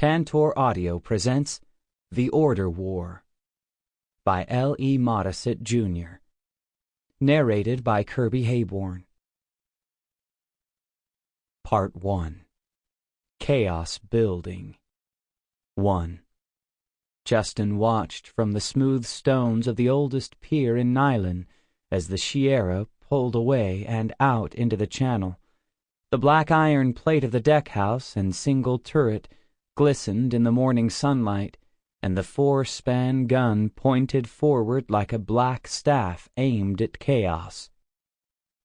Tantor Audio presents The Order War by L.E. Modesitt, Jr. Narrated by Kirby Heyborne. Part 1. Chaos Building 1. Justen watched from the smooth stones of the oldest pier in Nylan as the Sierra pulled away and out into the channel. The black iron plate of the deckhouse and single turret glistened in the morning sunlight, and the 4-span gun pointed forward like a black staff aimed at chaos.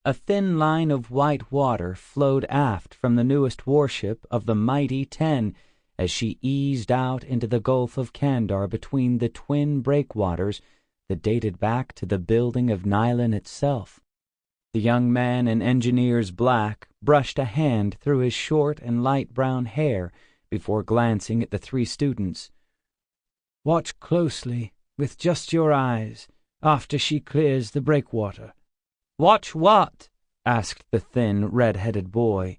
A thin line of white water flowed aft from the newest warship of the mighty 10 as she eased out into the Gulf of Candar between the twin breakwaters that dated back to the building of Nylan itself. The young man in engineer's black brushed a hand through his short and light brown hair before glancing at the 3 students. "Watch closely, with just your eyes, after she clears the breakwater." "Watch what?" asked the thin, red-headed boy.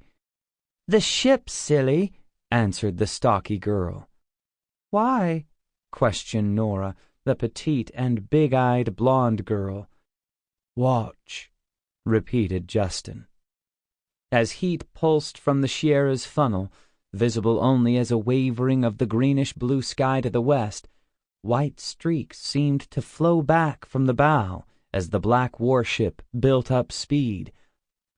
"The ship, silly," answered the stocky girl. "Why?" questioned Nora, the petite and big-eyed blonde girl. "Watch," repeated Justen. As heat pulsed from the Sierra's funnel, visible only as a wavering of the greenish-blue sky to the west, white streaks seemed to flow back from the bow as the black warship built up speed.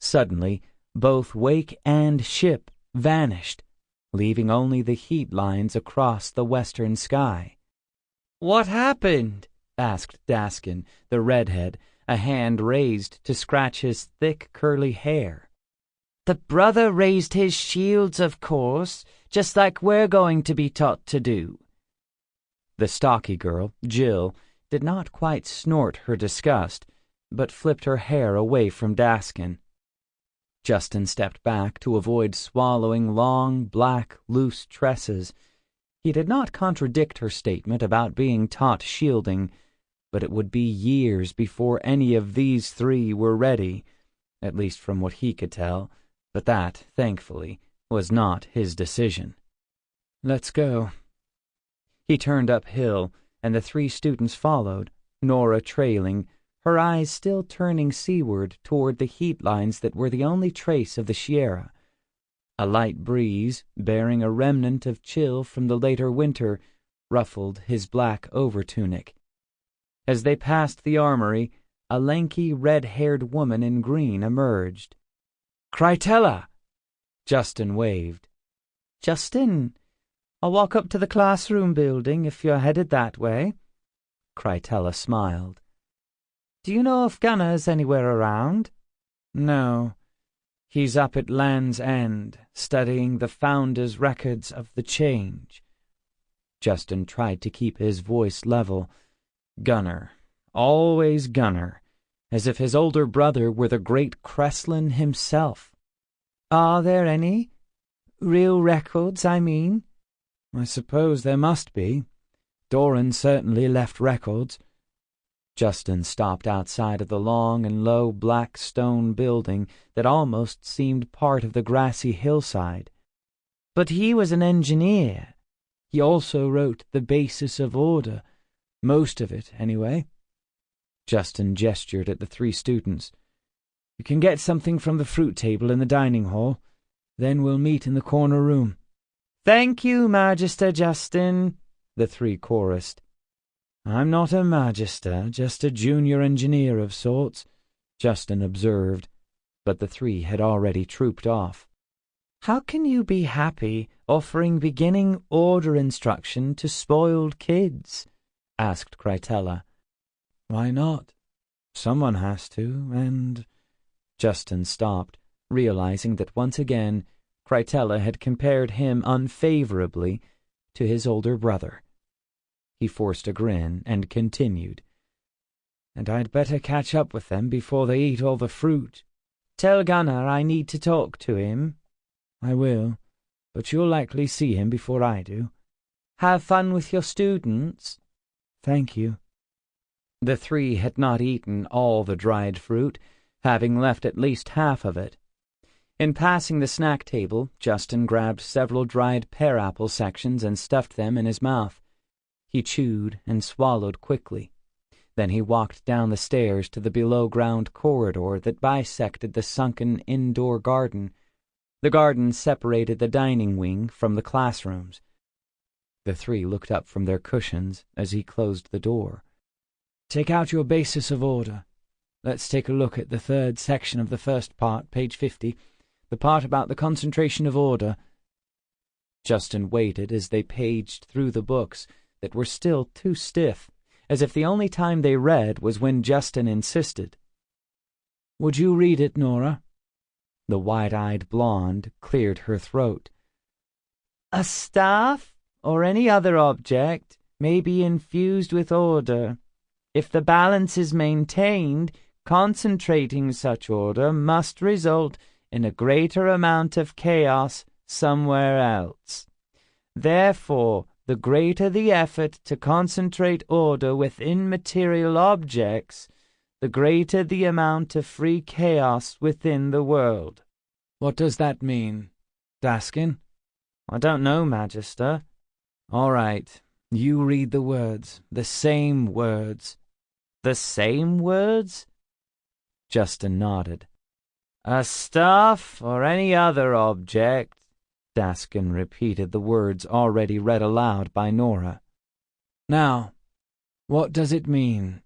Suddenly, both wake and ship vanished, leaving only the heat lines across the western sky. "What happened?" asked Daskin, the redhead, a hand raised to scratch his thick, curly hair. "The brother raised his shields, of course, just like we're going to be taught to do." The stocky girl, Jill, did not quite snort her disgust, but flipped her hair away from Daskin. Justen stepped back to avoid swallowing long, black, loose tresses. He did not contradict her statement about being taught shielding, but it would be years before any of these 3 were ready, at least from what he could tell, but that, thankfully, was not his decision. "Let's go." He turned uphill, and the 3 students followed, Nora trailing, her eyes still turning seaward toward the heat lines that were the only trace of the Sierra. A light breeze, bearing a remnant of chill from the later winter, ruffled his black overtunic. As they passed the armory, a lanky, red-haired woman in green emerged. "Crytella!" Justen waved. "Justen, I'll walk up to the classroom building if you're headed that way." Crytella smiled. "Do you know if Gunner's anywhere around?" "No. He's up at Land's End, studying the Founder's records of the change." Justen tried to keep his voice level. Gunner. Always Gunner. As if his older brother were the great Kreslin himself. "Are there any? Real records, I mean?" "I suppose there must be. Doran certainly left records." Justen stopped outside of the long and low black stone building that almost seemed part of the grassy hillside. "But he was an engineer. He also wrote The Basis of Order. Most of it, anyway." Justen gestured at the 3 students. "You can get something from the fruit table in the dining hall. Then we'll meet in the corner room." "Thank you, Magister Justen," the 3 chorused. "I'm not a magister, just a junior engineer of sorts," Justen observed, but the 3 had already trooped off. "How can you be happy offering beginning order instruction to spoiled kids?" asked Crytella. "Why not? Someone has to, and—" Justen stopped, realizing that once again Crytella had compared him unfavorably to his older brother. He forced a grin and continued. "And I'd better catch up with them before they eat all the fruit." "Tell Gunner I need to talk to him." "I will, but you'll likely see him before I do." "Have fun with your students." "Thank you." The 3 had not eaten all the dried fruit, having left at least half of it. In passing the snack table, Justen grabbed several dried pear apple sections and stuffed them in his mouth. He chewed and swallowed quickly. Then he walked down the stairs to the below-ground corridor that bisected the sunken indoor garden. The garden separated the dining wing from the classrooms. The three looked up from their cushions as he closed the door. "Take out your basis of order. Let's take a look at the third section of the first part, page 50, the part about the concentration of order." Justen waited as they paged through the books that were still too stiff, as if the only time they read was when Justen insisted. "Would you read it, Nora?" The wide-eyed blonde cleared her throat. "A staff or any other object may be infused with order. If the balance is maintained, concentrating such order must result in a greater amount of chaos somewhere else. Therefore, the greater the effort to concentrate order within material objects, the greater the amount of free chaos within the world." "What does that mean, Daskin?" "I don't know, Magister." "All right, you read the words, the same words." "The same words?" Justen nodded. "A staff or any other object," Daskin repeated the words already read aloud by Nora. "Now, what does it mean?"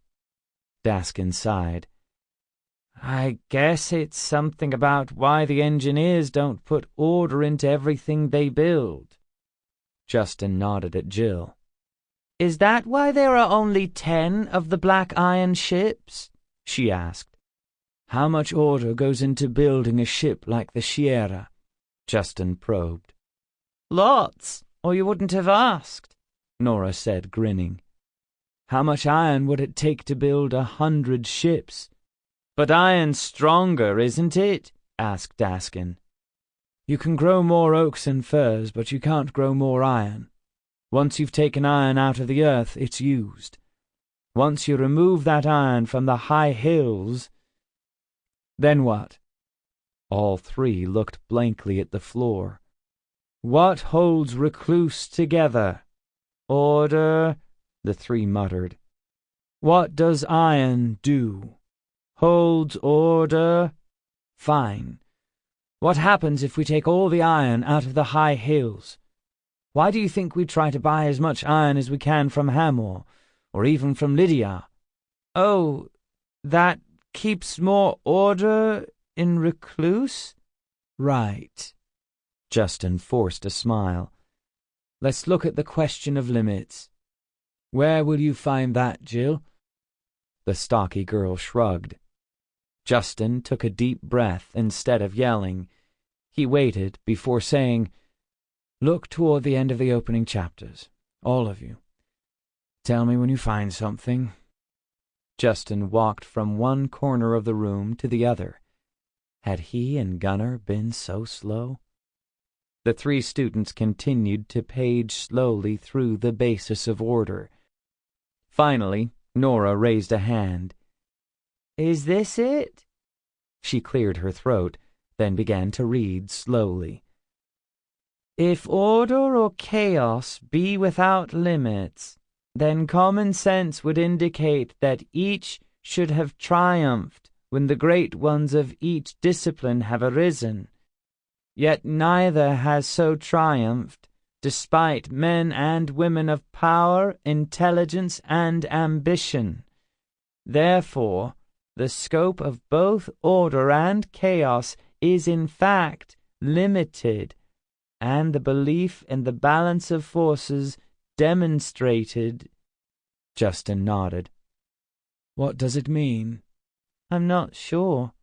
Daskin sighed. "I guess it's something about why the engineers don't put order into everything they build." Justen nodded at Jill. "Is that why there are only 10 of the black iron ships?" she asked. "How much order goes into building a ship like the Sierra?" Justen probed. "Lots, or you wouldn't have asked," Nora said, grinning. "How much iron would it take to build 100 ships?" "But iron's stronger, isn't it?" asked Daskin. "You can grow more oaks and firs, but you can't grow more iron. Once you've taken iron out of the earth, it's used. Once you remove that iron from the high hills, then what?" All three looked blankly at the floor. "What holds Recluce together?" "Order," the three muttered. "What does iron do?" "Holds order." "Fine. What happens if we take all the iron out of the high hills? Why do you think we try to buy as much iron as we can from Hamor, or even from Lydia?" "Oh, that keeps more order in Recluce?" "Right." Justen forced a smile. "Let's look at the question of limits. Where will you find that, Jill?" The stocky girl shrugged. Justen took a deep breath instead of yelling. He waited before saying, "Look toward the end of the opening chapters, all of you. Tell me when you find something." Justen walked from one corner of the room to the other. Had he and Gunnar been so slow? The three students continued to page slowly through the basis of order. Finally, Nora raised a hand. "Is this it?" She cleared her throat, then began to read slowly. "If order or chaos be without limits, then common sense would indicate that each should have triumphed when the great ones of each discipline have arisen. Yet neither has so triumphed, despite men and women of power, intelligence, and ambition. Therefore, the scope of both order and chaos is in fact limited, and the belief in the balance of forces demonstrated." Justen nodded. "What does it mean?" "I'm not sure."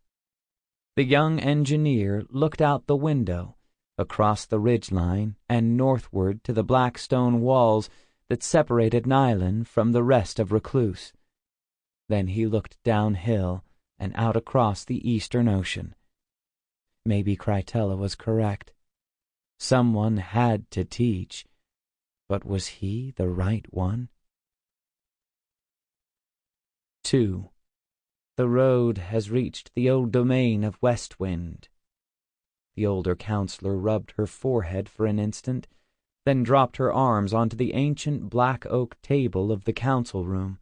The young engineer looked out the window, across the ridgeline and northward to the black stone walls that separated Nylan from the rest of Recluce. Then he looked downhill and out across the eastern ocean. Maybe Crytella was correct. Someone had to teach, but was he the right one? 2. The road has reached the old domain of Westwind. The older counselor rubbed her forehead for an instant, then dropped her arms onto the ancient black oak table of the council room.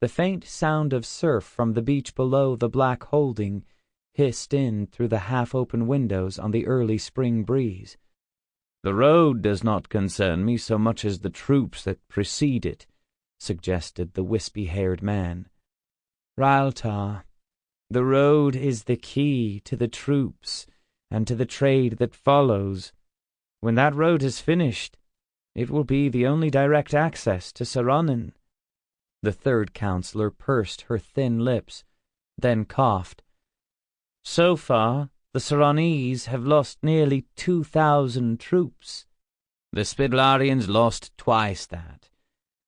The faint sound of surf from the beach below the black holding hissed in through the half-open windows on the early spring breeze. "The road does not concern me so much as the troops that precede it," suggested the wispy-haired man. "Rhaltar, the road is the key to the troops and to the trade that follows. When that road is finished, it will be the only direct access to Sarronnyn." The third counselor pursed her thin lips, then coughed. "So far, the Sarronnese have lost nearly 2,000 troops. The Spidlarians lost twice that,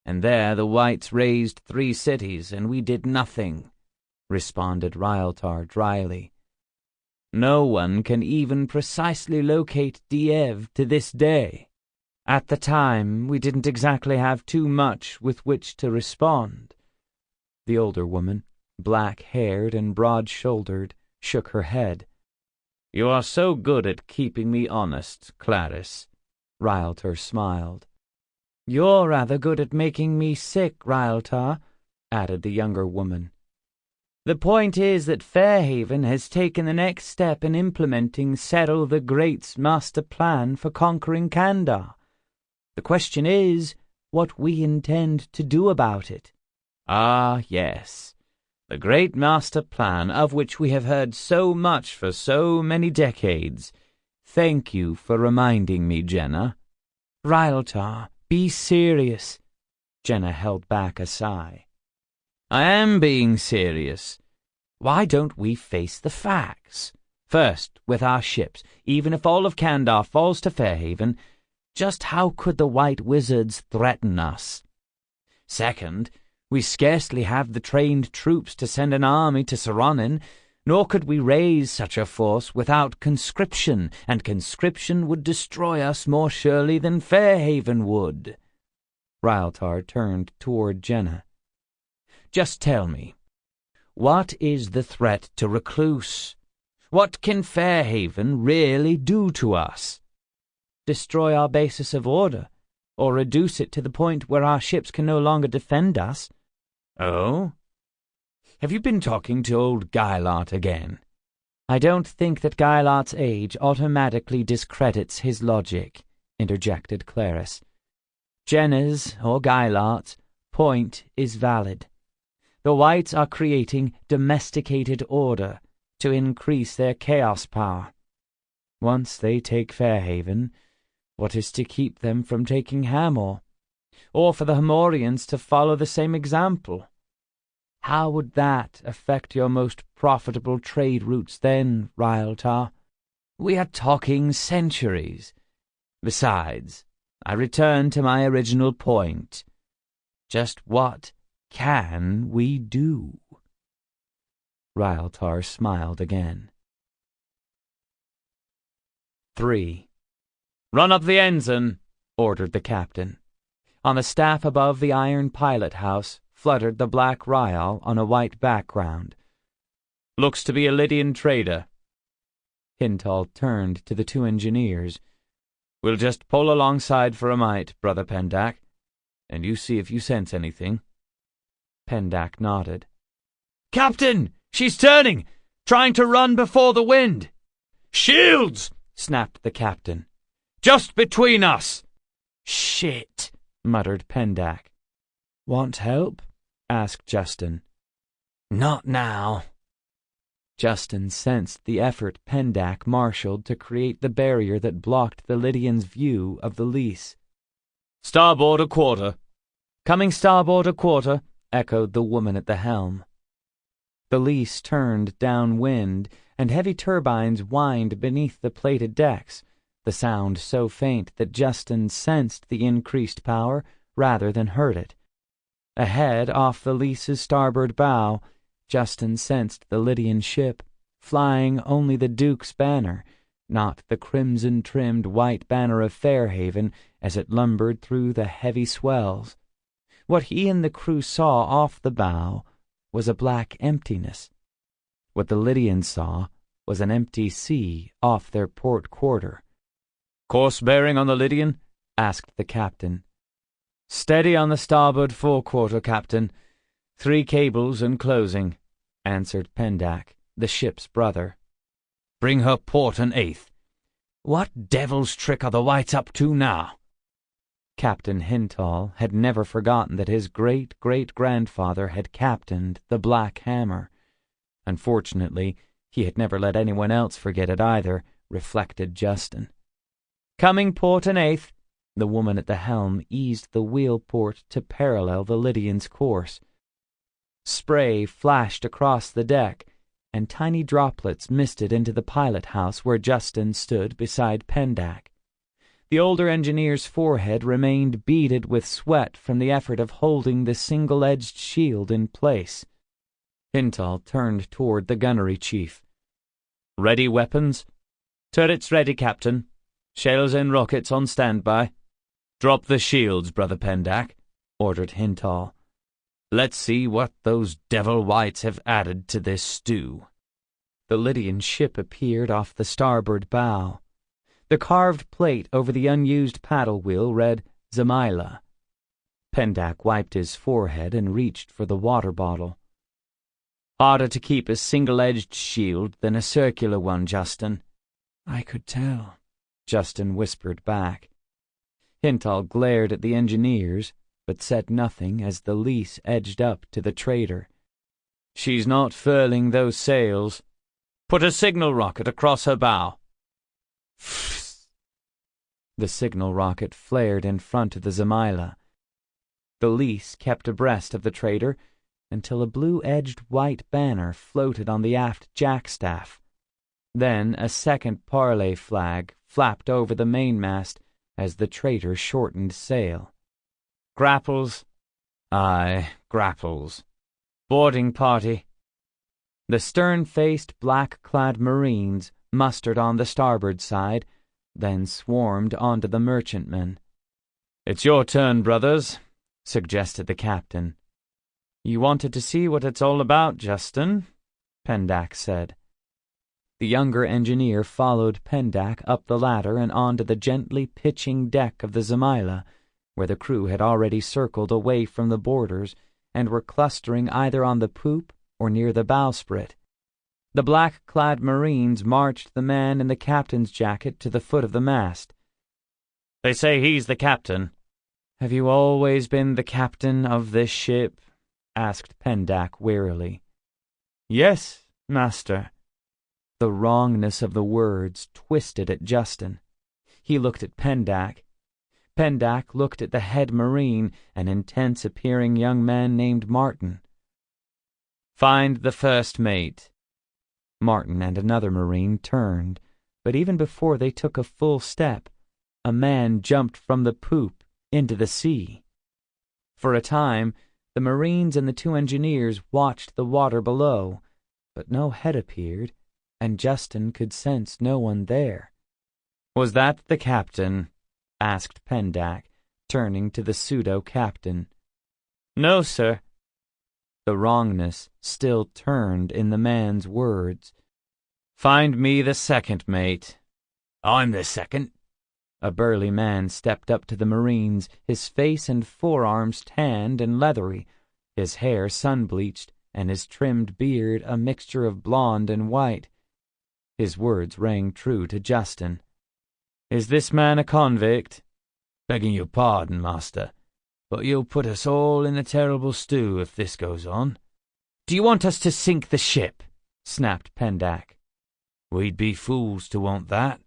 and there the Whites razed 3 cities, and we did nothing," responded Rhaltar dryly. "No one can even precisely locate Diev to this day. At the time, we didn't exactly have too much with which to respond." The older woman, black-haired and broad-shouldered, shook her head. "You are so good at keeping me honest, Clarice," Rhaltar smiled. "You're rather good at making me sick, Rhaltar," added the younger woman. "The point is that Fairhaven has taken the next step in implementing Serral the Great's master plan for conquering Candar. The question is what we intend to do about it." "Ah, yes. The great master plan of which we have heard so much for so many decades. Thank you for reminding me, Jenna." "Rhaltar, be serious." Jenna held back a sigh. "I am being serious. Why don't we face the facts? First, with our ships, even if all of Candar falls to Fairhaven, just how could the White Wizards threaten us? Second, we scarcely have the trained troops to send an army to Sarronnyn, nor could we raise such a force without conscription, and conscription would destroy us more surely than Fairhaven would." Rhaltar turned toward Jenna. "Just tell me, what is the threat to Recluce? What can Fairhaven really do to us?" "Destroy our basis of order, or reduce it to the point where our ships can no longer defend us." "Oh? Have you been talking to old Gailart again?" "I don't think that Gailart's age automatically discredits his logic," interjected Clarice. "Jenna's, or Gailart's, point is valid. The Whites are creating domesticated order to increase their chaos power. Once they take Fairhaven, what is to keep them from taking Hamor? Or for the Hamorians to follow the same example? How would that affect your most profitable trade routes then, Rhaltar? We are talking centuries. Besides, I return to my original point. Just what can we do?" Rhaltar smiled again. 3. "Run up the ensign," ordered the captain. On the staff above the iron pilot-house fluttered the black Ryal on a white background. "Looks to be a Lydian trader." Hintal turned to the 2 engineers. "We'll just pull alongside for a mite, Brother Pendak, and you see if you sense anything." Pendak nodded. "Captain, she's turning, trying to run before the wind." "Shields!" snapped the captain. "Just between us." "Shit," muttered Pendak. "Want help?" asked Justen. "Not now." Justen sensed the effort Pendak marshaled to create the barrier that blocked the Lydian's view of the lease. "Starboard a quarter." "Coming starboard a quarter," echoed the woman at the helm. The lease turned downwind, and heavy turbines whined beneath the plated decks, the sound so faint that Justen sensed the increased power rather than heard it. Ahead, off the lease's starboard bow, Justen sensed the Lydian ship, flying only the Duke's banner, not the crimson-trimmed white banner of Fairhaven as it lumbered through the heavy swells. What he and the crew saw off the bow was a black emptiness. What the Lydians saw was an empty sea off their port quarter. "Course bearing on the Lydian?" asked the captain. "Steady on the starboard forequarter, Captain. 3 cables and closing," answered Pendak, the ship's brother. "Bring her port and eighth. What devil's trick are the whites up to now?" Captain Hintall had never forgotten that his great-great-grandfather had captained the Black Hammer. Unfortunately, he had never let anyone else forget it either, reflected Justen. "Coming port and eighth." The woman at the helm eased the wheel port to parallel the Lydian's course. Spray flashed across the deck, and tiny droplets misted into the pilot-house where Justen stood beside Pendak. The older engineer's forehead remained beaded with sweat from the effort of holding the single-edged shield in place. Hintall turned toward the gunnery chief. "Ready weapons?" "Turrets ready, Captain. Shells and rockets on standby." "Drop the shields, Brother Pendak," ordered Hintall. "Let's see what those devil whites have added to this stew." The Lydian ship appeared off the starboard bow. The carved plate over the unused paddle wheel read Zamila. Pendak wiped his forehead and reached for the water bottle. "Harder to keep a single-edged shield than a circular one, Justen." "I could tell," Justen whispered back. Hintall glared at the engineers, but said nothing as the Lys edged up to the trader. "She's not furling those sails. Put a signal rocket across her bow." The signal rocket flared in front of the Zamila. The Lys kept abreast of the trader until a blue-edged white banner floated on the aft jackstaff. Then a second parley flag flapped over the mainmast as the trader shortened sail. "Grapples?" "Aye, grapples." "Boarding party?" The stern-faced, black-clad Marines mustered on the starboard side, then swarmed onto the merchantmen. "It's your turn, brothers," suggested the captain. "You wanted to see what it's all about, Justen," Pendak said. The younger engineer followed Pendak up the ladder and onto the gently pitching deck of the Zamila, where the crew had already circled away from the boarders and were clustering either on the poop or near the bowsprit. The black-clad Marines marched the man in the captain's jacket to the foot of the mast. "They say he's the captain." "Have you always been the captain of this ship?" asked Pendak wearily. "Yes, master." The wrongness of the words twisted at Justen. He looked at Pendak. Pendak looked at the head Marine, an intense-appearing young man named Martin. "Find the first mate." Martin and another Marine turned, but even before they took a full step, a man jumped from the poop into the sea. For a time, the Marines and the 2 engineers watched the water below, but no head appeared, and Justen could sense no one there. "Was that the captain?" asked Pendak, turning to the pseudo-captain. "No, sir." The wrongness still turned in the man's words. "Find me the second mate." "I'm the second." A burly man stepped up to the Marines, his face and forearms tanned and leathery, his hair sun-bleached, and his trimmed beard a mixture of blonde and white. His words rang true to Justen. "Is this man a convict?" "Begging your pardon, master, but you'll put us all in a terrible stew if this goes on." "Do you want us to sink the ship?" snapped Pendak. "We'd be fools to want that."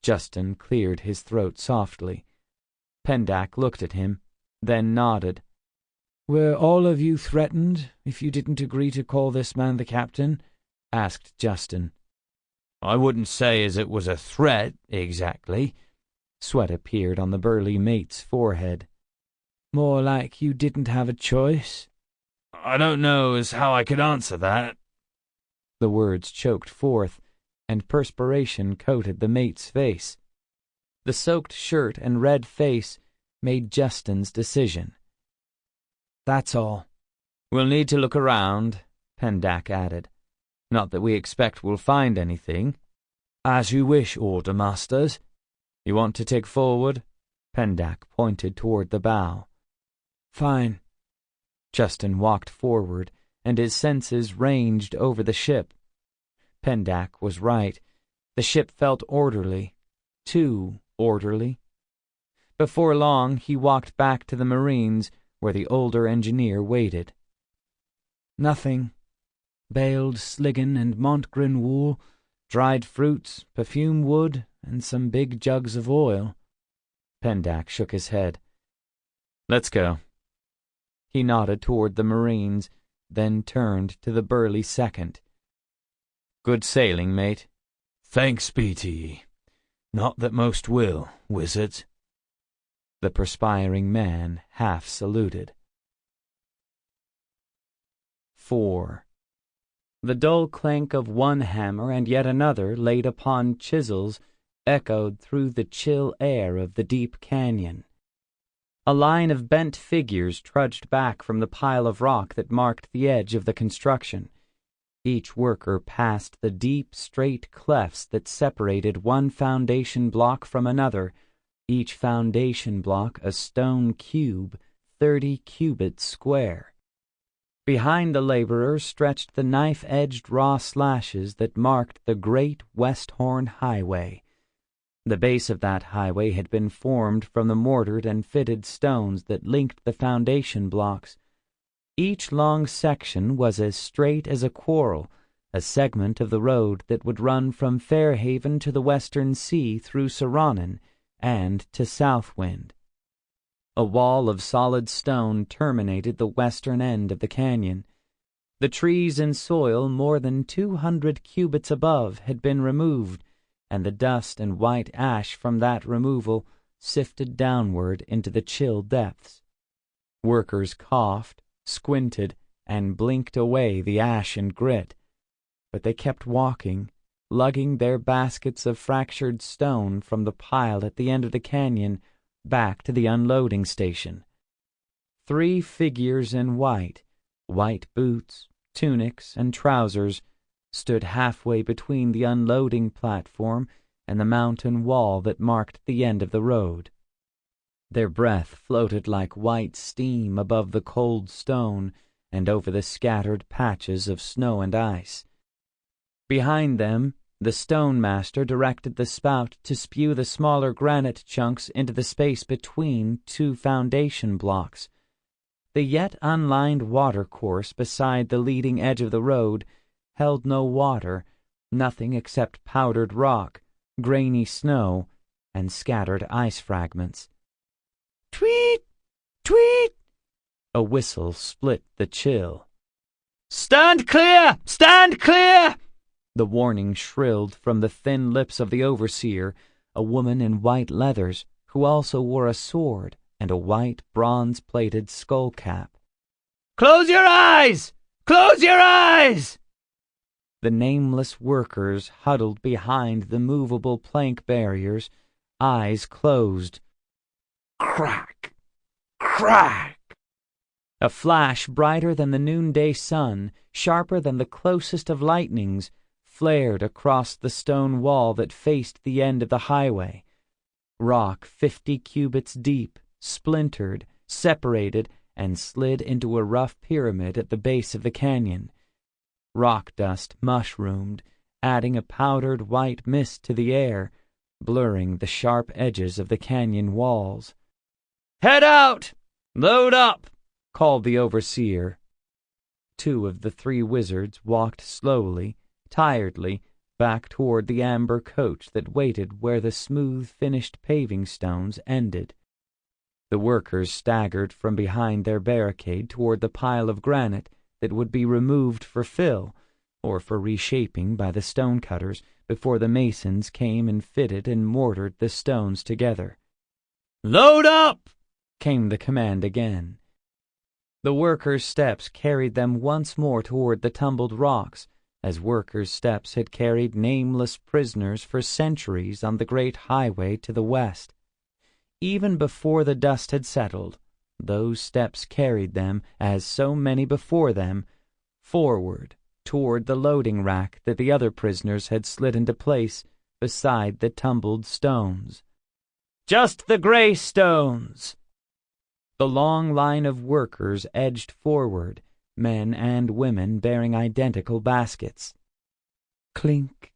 Justen cleared his throat softly. Pendak looked at him, then nodded. "Were all of you threatened if you didn't agree to call this man the captain?" asked Justen. "I wouldn't say as it was a threat, exactly." Sweat appeared on the burly mate's forehead. "More like you didn't have a choice?" "I don't know as how I could answer that." The words choked forth, and perspiration coated the mate's face. The soaked shirt and red face made Justen's decision. "That's all." "We'll need to look around," Pendak added. Not that we expect we'll find anything. As you wish, order masters. You want to take forward? Pendak pointed toward the bow. Fine. Justin walked forward, and his senses ranged over the ship. Pendak was right. The ship felt orderly. Too orderly. Before long, he walked back to the Marines, where the older engineer waited. Nothing. Baled sligan and Montgrin wool, dried fruits, perfume wood, and some big jugs of oil. Pendak shook his head. Let's go. He nodded toward the Marines, then turned to the burly second. Good sailing, mate. Thanks be to ye. Not that most will, wizards. The perspiring man half saluted. 4. The dull clank of one hammer and yet another laid upon chisels echoed through the chill air of the deep canyon. A line of bent figures trudged back from the pile of rock that marked the edge of the construction. Each worker passed the deep, straight clefts that separated one foundation block from another, each foundation block a stone cube, 30 cubits square. Behind the laborers stretched the knife-edged raw slashes that marked the great Westhorn highway. The base of that highway had been formed from the mortared and fitted stones that linked the foundation blocks. Each long section was as straight as a quarrel, a segment of the road that would run from Fairhaven to the western sea through Sarronnyn and to Southwind. A wall of solid stone terminated the western end of the canyon. The trees and soil more than 200 cubits above had been removed, and the dust and white ash from that removal sifted downward into the chill depths. Workers coughed, squinted, and blinked away the ash and grit, but they kept walking, lugging their baskets of fractured stone from the pile at the end of the canyon back to the unloading station. 3 figures in white boots, tunics, and trousers, stood halfway between the unloading platform and the mountain wall that marked the end of the road. Their breath floated like white steam above the cold stone and over the scattered patches of snow and ice. Behind them, the stone master directed the spout to spew the smaller granite chunks into the space between 2 foundation blocks. The yet unlined watercourse beside the leading edge of the road held no water, nothing except powdered rock, grainy snow, and scattered ice fragments. Tweet! Tweet! A whistle split the chill. Stand clear! Stand clear! The warning shrilled from the thin lips of the overseer, a woman in white leathers, who also wore a sword and a white bronze-plated skull cap. Close your eyes! Close your eyes! The nameless workers huddled behind the movable plank barriers, eyes closed. Crack! Crack! A flash brighter than the noonday sun, sharper than the closest of lightnings, flared across the stone wall that faced the end of the highway. Rock 50 cubits deep, splintered, separated, and slid into a rough pyramid at the base of the canyon. Rock dust mushroomed, adding a powdered white mist to the air, blurring the sharp edges of the canyon walls. "Head out! Load up!" called the overseer. 2 of the 3 wizards walked slowly, tiredly, back toward the amber coach that waited where the smooth-finished paving stones ended. The workers staggered from behind their barricade toward the pile of granite that would be removed for fill, or for reshaping by the stonecutters before the masons came and fitted and mortared the stones together. "Load up!" came the command again. The workers' steps carried them once more toward the tumbled rocks, as workers' steps had carried nameless prisoners for centuries on the great highway to the west. Even before the dust had settled, those steps carried them, as so many before them, forward toward the loading rack that the other prisoners had slid into place beside the tumbled stones. "Just the grey stones!" The long line of workers edged forward, men and women bearing identical baskets. Clink,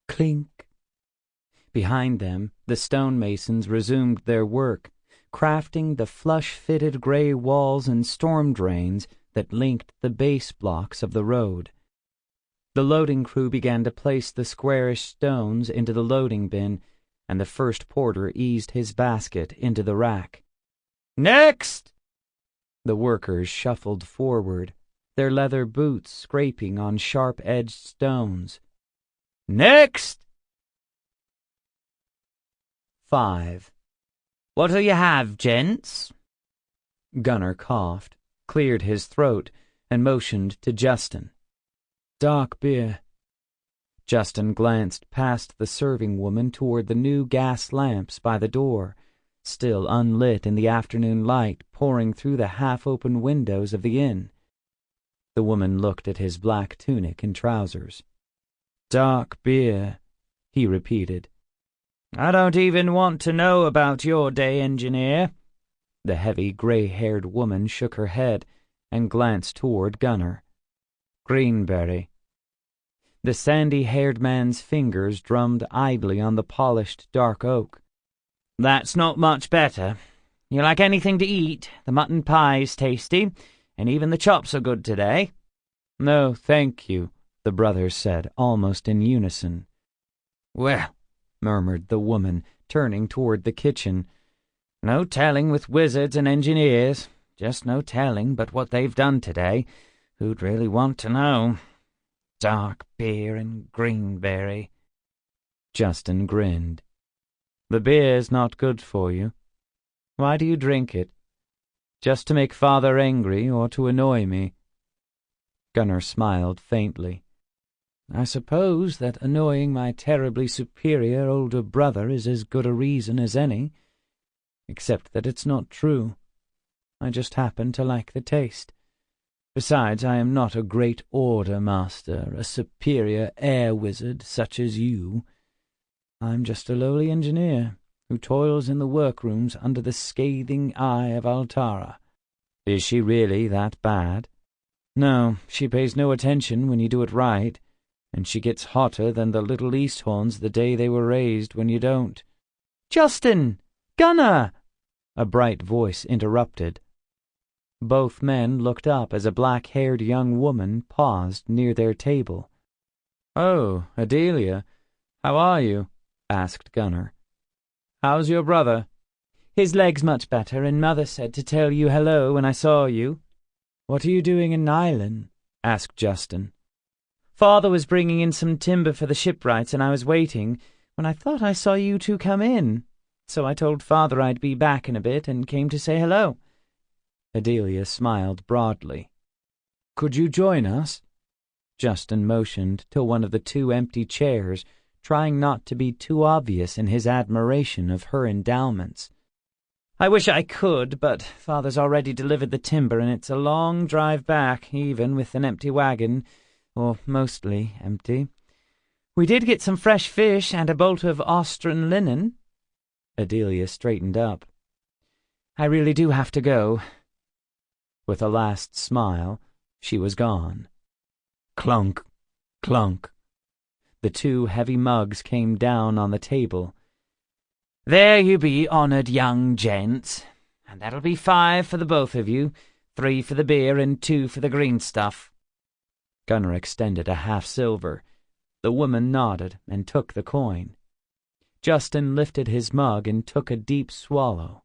clink. Behind them, the stonemasons resumed their work, crafting the flush-fitted grey walls and storm drains that linked the base blocks of the road. The loading crew began to place the squarish stones into the loading bin, and the first porter eased his basket into the rack. "Next!" The workers shuffled forward, their leather boots scraping on sharp-edged stones. "Next!" 5. "What'll you have, gents?" Gunnar coughed, cleared his throat, and motioned to Justen. "Dark beer." Justen glanced past the serving woman toward the new gas lamps by the door, still unlit in the afternoon light pouring through the half-open windows of the inn. The woman looked at his black tunic and trousers. "Dark beer," he repeated. "I don't even want to know about your day, engineer." The heavy, grey-haired woman shook her head and glanced toward Gunnar. "Greenberry." The sandy-haired man's fingers drummed idly on the polished dark oak. "That's not much better. You like anything to eat? The mutton pie's tasty, and even the chops are good today." "No, thank you," the brothers said, almost in unison. "Well," murmured the woman, turning toward the kitchen, "no telling with wizards and engineers. Just no telling but what they've done today. Who'd really want to know? Dark beer and greenberry." Justen grinned. "The beer's not good for you. Why do you drink it? Just to make Father angry or to annoy me?" Gunnar smiled faintly. "I suppose that annoying my terribly superior older brother is as good a reason as any, except that it's not true. I just happen to like the taste. Besides, I am not a great order master, a superior air wizard such as you. I'm just a lowly engineer who toils in the workrooms under the scathing eye of Altara." "Is she really that bad?" "No, she pays no attention when you do it right, and she gets hotter than the little Westhorns the day they were raised when you don't." "Justen! Gunnar!" a bright voice interrupted. Both men looked up as a black-haired young woman paused near their table. "Oh, Adelia, how are you?" asked Gunnar. "How's your brother?" "His leg's much better, and Mother said to tell you hello when I saw you." "What are you doing in Nylan?" asked Justen. "Father was bringing in some timber for the shipwrights, and I was waiting when I thought I saw you two come in. So I told Father I'd be back in a bit and came to say hello." Adelia smiled broadly. "Could you join us?" Justen motioned to one of the two empty chairs, trying not to be too obvious in his admiration of her endowments. "I wish I could, but Father's already delivered the timber, and it's a long drive back, even with an empty wagon, or mostly empty. We did get some fresh fish and a bolt of Austrian linen." Adelia straightened up. "I really do have to go." With a last smile, she was gone. Clunk, clunk. The two heavy mugs came down on the table. "There you be, honoured young gents. And that'll be 5 for the both of you, 3 for the beer and 2 for the green stuff." Gunnar extended a half-silver. The woman nodded and took the coin. Justen lifted his mug and took a deep swallow.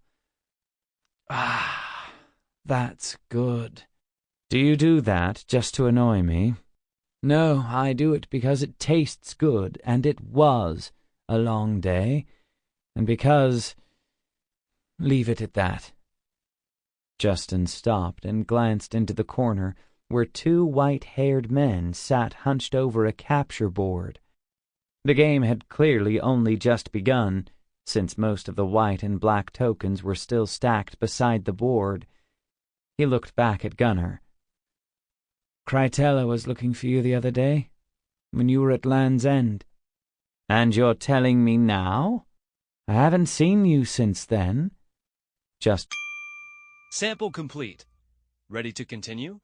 "Ah, that's good." "Do you do that just to annoy me?" "No, I do it because it tastes good, and it was a long day, and because— leave it at that." Justen stopped and glanced into the corner where 2 white-haired men sat hunched over a capture board. The game had clearly only just begun, since most of the white and black tokens were still stacked beside the board. He looked back at Gunnar. Crytella was looking for you the other day, when you were at Land's End. And you're telling me now? I haven't seen you since then. Just... Sample complete. Ready to continue?